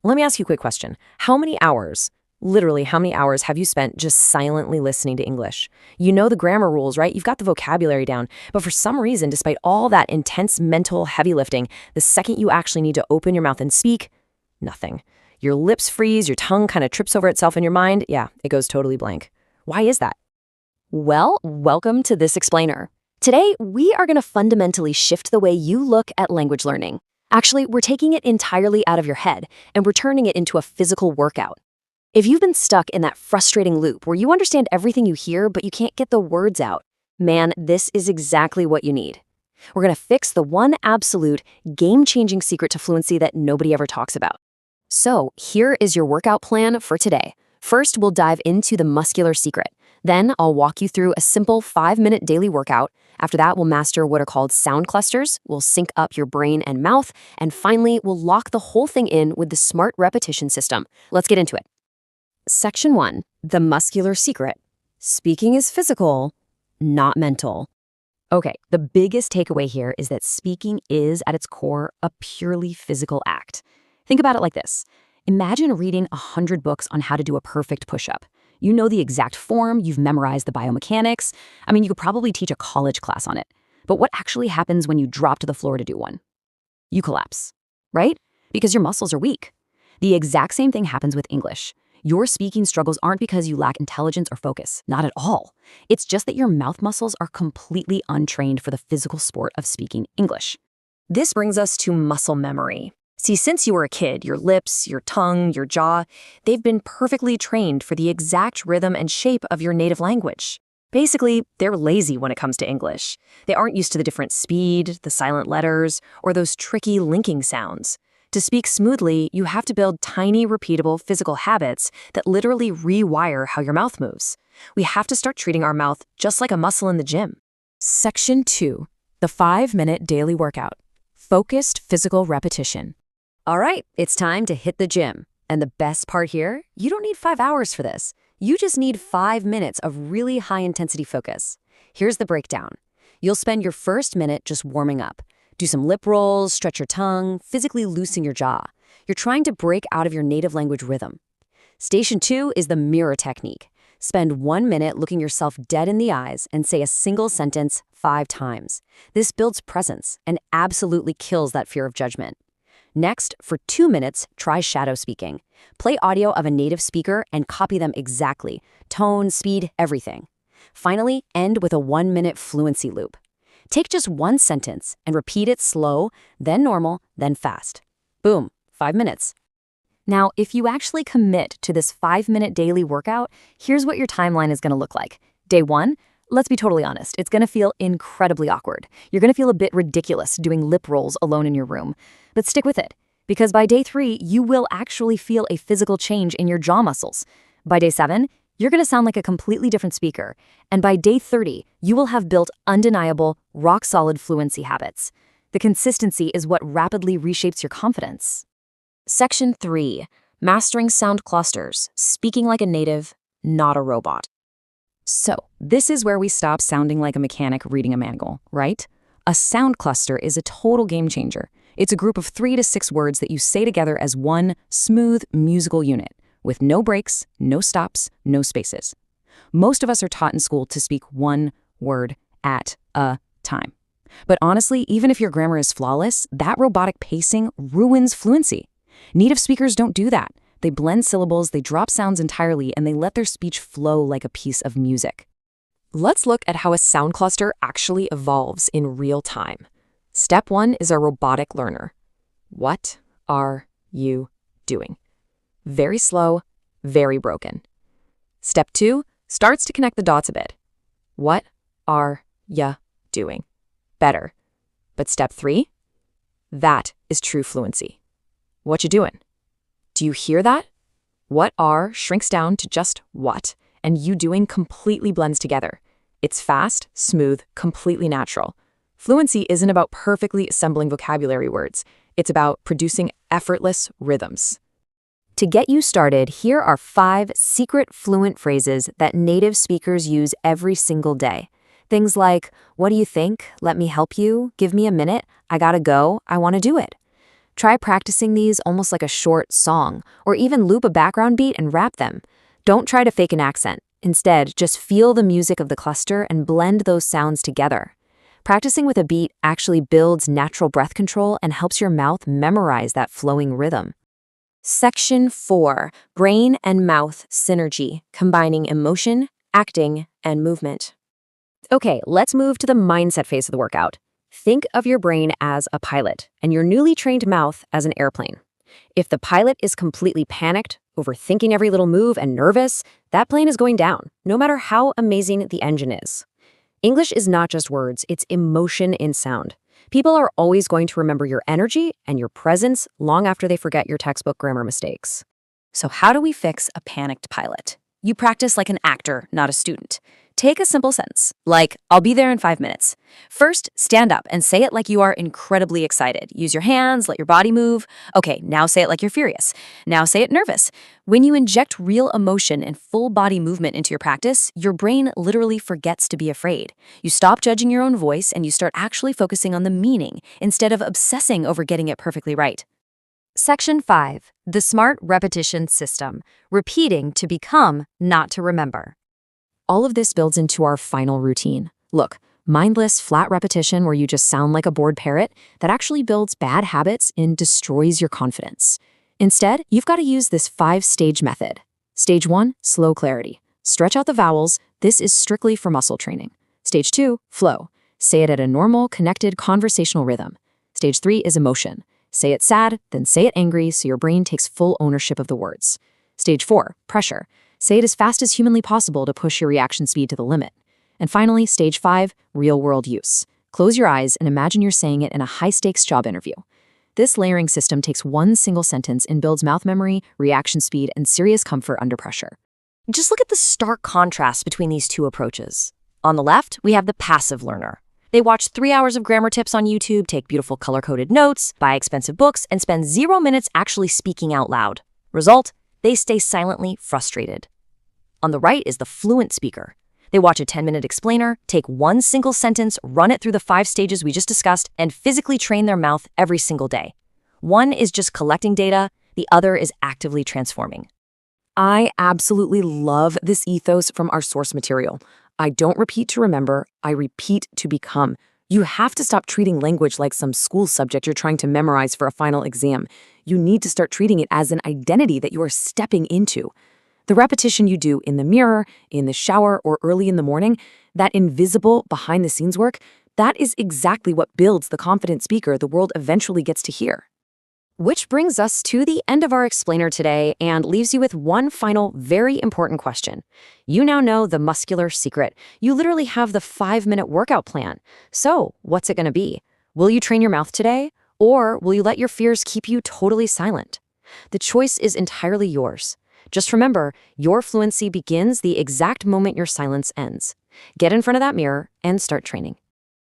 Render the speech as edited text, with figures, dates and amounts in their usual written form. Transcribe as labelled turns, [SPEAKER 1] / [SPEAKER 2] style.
[SPEAKER 1] Let me ask you a quick question. How many hours, literally how many hours have you spent just silently listening to English? You know the grammar rules, right? You've got the vocabulary down. But for some reason, despite all that intense mental heavy lifting, the second you actually need to open your mouth and speak, nothing. Your lips freeze, your tongue kind of trips over itself in your mind. Yeah, it goes totally blank. Why is that?
[SPEAKER 2] Well, welcome to This Explainer. Today, we are going to fundamentally shift the way you look at language learning. Actually, we're taking it entirely out of your head, and we're turning it into a physical workout. If you've been stuck in that frustrating loop where you understand everything you hear, but you can't get the words out, man, this is exactly what you need. We're going to fix the one absolute, game-changing secret to fluency that nobody ever talks about. So, here is your workout plan for today. First, we'll dive into the muscular secret. Then, I'll walk you through a simple 5-minute daily workout. After that, we'll master what are called sound clusters. We'll sync up your brain and mouth. And finally, we'll lock the whole thing in with the smart repetition system. Let's get into it. Section 1, the muscular secret. Speaking is physical, not mental. Okay, the biggest takeaway here is that speaking is, at its core, a purely physical act. Think about it like this. Imagine reading 100 books on how to do a perfect push-up. You know the exact form, you've memorized the biomechanics. I mean, you could probably teach a college class on it. But what actually happens when you drop to the floor to do one? You collapse, right? Because your muscles are weak. The exact same thing happens with English. Your speaking struggles aren't because you lack intelligence or focus, not at all. It's just that your mouth muscles are completely untrained for the physical sport of speaking English.
[SPEAKER 1] This brings us to muscle memory. See, since you were a kid, your lips, your tongue, your jaw, they've been perfectly trained for the exact rhythm and shape of your native language. Basically, they're lazy when it comes to English. They aren't used to the different speed, the silent letters, or those tricky linking sounds. To speak smoothly, you have to build tiny, repeatable physical habits that literally rewire how your mouth moves. We have to start treating our mouth just like a muscle in the gym. Section 2, the 5-minute daily workout. Focused physical repetition.
[SPEAKER 2] All right, it's time to hit the gym. And the best part here, you don't need 5 hours for this. You just need 5 minutes of really high-intensity focus. Here's the breakdown. You'll spend your first minute just warming up. Do some lip rolls, stretch your tongue, physically loosen your jaw. You're trying to break out of your native language rhythm. Station 2 is the mirror technique. Spend 1 minute looking yourself dead in the eyes and say a single sentence 5 times. This builds presence and absolutely kills that fear of judgment. Next, for 2 minutes, try shadow speaking. Play audio of a native speaker and copy them exactly. Tone, speed, everything. Finally, end with a 1-minute fluency loop. Take just one sentence and repeat it slow, then normal, then fast. Boom, 5 minutes. Now, if you actually commit to this 5-minute daily workout, here's what your timeline is going to look like. Day 1, let's be totally honest, it's going to feel incredibly awkward. You're going to feel a bit ridiculous doing lip rolls alone in your room. But stick with it, because by day 3, you will actually feel a physical change in your jaw muscles. By day 7, you're going to sound like a completely different speaker. And by day 30, you will have built undeniable, rock-solid fluency habits. The consistency is what rapidly reshapes your confidence. Section 3, mastering sound clusters, speaking like a native, not a robot. So, this is where we stop sounding like a mechanic reading a manual, right? A sound cluster is a total game changer. It's a group of 3 to 6 words that you say together as one smooth musical unit, with no breaks, no stops, no spaces. Most of us are taught in school to speak one word at a time. But honestly, even if your grammar is flawless, that robotic pacing ruins fluency. Native speakers don't do that. They blend syllables, they drop sounds entirely, and they let their speech flow like a piece of music. Let's look at how a sound cluster actually evolves in real time. Step 1 is our robotic learner. What are you doing? Very slow, very broken. Step 2 starts to connect the dots a bit. What are ya doing? Better. But step 3? That is true fluency. What you doing? Do you hear that? What are shrinks down to just what, and you doing completely blends together. It's fast, smooth, completely natural. Fluency isn't about perfectly assembling vocabulary words. It's about producing effortless rhythms. To get you started, here are 5 secret fluent phrases that native speakers use every single day. Things like, what do you think? Let me help you. Give me a minute. I gotta go. I want to do it. Try practicing these almost like a short song, or even loop a background beat and rap them. Don't try to fake an accent. Instead, just feel the music of the cluster and blend those sounds together. Practicing with a beat actually builds natural breath control and helps your mouth memorize that flowing rhythm.
[SPEAKER 1] Section 4. Brain and Mouth Synergy, combining emotion, acting, and movement.
[SPEAKER 2] Okay, let's move to the mindset phase of the workout. Think of your brain as a pilot and your newly trained mouth as an airplane. If the pilot is completely panicked, overthinking every little move, and nervous, that plane is going down, no matter how amazing the engine is. English is not just words, it's emotion in sound. People are always going to remember your energy and your presence long after they forget your textbook grammar mistakes.
[SPEAKER 1] So how do we fix a panicked pilot? You practice like an actor, not a student. Take a simple sentence, like, I'll be there in 5 minutes. First, stand up and say it like you are incredibly excited. Use your hands, let your body move. Okay, now say it like you're furious. Now say it nervous. When you inject real emotion and full body movement into your practice, your brain literally forgets to be afraid. You stop judging your own voice and you start actually focusing on the meaning instead of obsessing over getting it perfectly right.
[SPEAKER 2] Section 5. The Smart Repetition System. Repeating to become, not to remember.
[SPEAKER 1] All of this builds into our final routine. Look, mindless, flat repetition where you just sound like a bored parrot, that actually builds bad habits and destroys your confidence. Instead, you've got to use this 5-stage method. Stage 1, slow clarity. Stretch out the vowels. This is strictly for muscle training. Stage 2, flow. Say it at a normal, connected, conversational rhythm. Stage 3 is emotion. Say it sad, then say it angry so your brain takes full ownership of the words. Stage 4, pressure. Say it as fast as humanly possible to push your reaction speed to the limit. And finally, stage 5, real-world use. Close your eyes and imagine you're saying it in a high-stakes job interview. This layering system takes one single sentence and builds mouth memory, reaction speed, and serious comfort under pressure.
[SPEAKER 3] Just look at the stark contrast between these two approaches. On the left, we have the passive learner. They watch 3 hours of grammar tips on YouTube, take beautiful color-coded notes, buy expensive books, and spend 0 minutes actually speaking out loud. Result, they stay silently frustrated. On the right is the fluent speaker. They watch a 10-minute explainer, take one single sentence, run it through the 5 stages we just discussed, and physically train their mouth every single day. One is just collecting data, the other is actively transforming.
[SPEAKER 1] I absolutely love this ethos from our source material. I don't repeat to remember, I repeat to become. You have to stop treating language like some school subject you're trying to memorize for a final exam. You need to start treating it as an identity that you are stepping into. The repetition you do in the mirror, in the shower, or early in the morning, that invisible behind-the-scenes work, that is exactly what builds the confident speaker the world eventually gets to hear.
[SPEAKER 2] Which brings us to the end of our explainer today and leaves you with one final, very important question. You now know the muscular secret. You literally have the 5-minute workout plan. So, what's it going to be? Will you train your mouth today? Or will you let your fears keep you totally silent? The choice is entirely yours. Just remember, your fluency begins the exact moment your silence ends. Get in front of that mirror and start training.